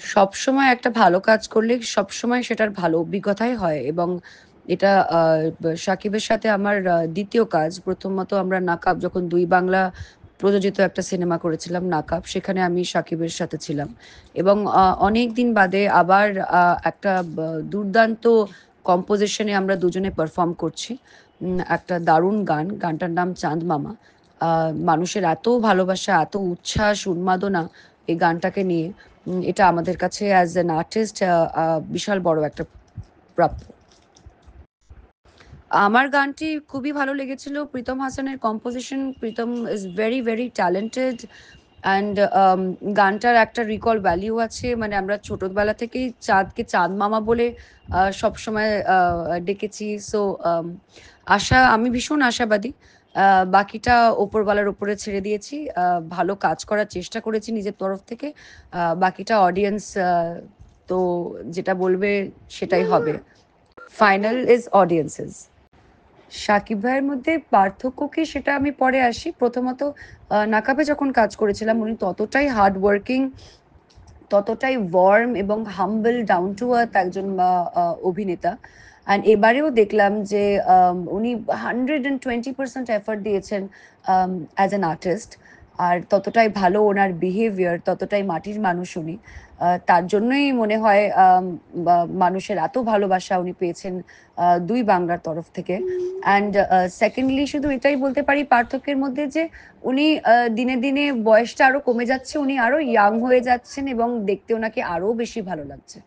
সবসময় একটা ভালো কাজ করলে সবসময় সেটার ভালো অভিজ্ঞতাই হয় এবং এটা সাকিবের সাথে আমার ২য় কাজ। প্রথমত আমরা 'নাকাব' যখন ২ বাংলা প্রযোজিত একটা সিনেমা করেছিলাম 'নাকাব' সেখানে আমি সাকিবের সাথে ছিলাম এবং অনেকদিন বাদে আবার একটা দুর্দান্ত কম্পোজিশন এ আমরা দুজনে পারফর্ম করছি। একটা দারুণ গান। গানটার নাম 'চাঁদ মামা'। আ মানুষের এত ভালোবাসা, এত উচ্ছ্বাস, উন্মাদনা এই গানটাকে নিয়ে এটা আমাদের কাছে অ্যাজ অ্যান আর্টিস্ট বিশাল বড় একটা প্রাপ্য। আমার গানটি খুবই ভালো লেগেছিল। প্রীতম হাসানের composition. Pritam is very, very talented and গানটার একটা রিকল ভ্যালিউ আছে। মানে আমরা ছোটবেলা থেকেই চাঁদকে চাঁদ মামা বলে সবসময় ডেকেছি। সো আমি ভীষণ আশাবাদী। আ বাকিটা ওপরওয়ালার উপরে ছেড়ে দিয়েছি। ভালো কাজ করার চেষ্টা করেছি নিজের তরফ থেকে। বাকিটা অডিয়েন্স তো যেটা বলবে সেটাই হবে। Final is audiences. শাকিব ভাইয়ের মধ্যে পার্থক্য কি সেটা আমি পরে আসি। প্রথমত 'নাকাবে' যখন কাজ করেছিলাম উনি ততটাই হার্ড ওয়ার্কিং, ততটাই ওয়ার্ম এবং হাম্বল ডাউন টু আর্থ একজন অভিনেতা। অ্যান্ড এবারেও দেখলাম যে উনি 120% এফোর্ট দিয়েছেন অ্যাজ অ্যান আর্টিস্ট। আর ততটাই ভালো ওনার বিহেভিয়ার, ততটাই মাটির মানুষ উনি। তার জন্যই মনে হয় মানুষের এত ভালোবাসা উনি পেয়েছেন ২ বাংলার তরফ থেকে। অ্যান্ড সেকেন্ডলি শুধু এটাই বলতে পারি পার্থক্যের মধ্যে যে উনি দিনে, দিনে বয়সটা আরো কমে যাচ্ছে। উনি আরো ইয়াং হয়ে যাচ্ছেন এবং দেখতে ওনাকে আরো বেশি ভালো লাগছে।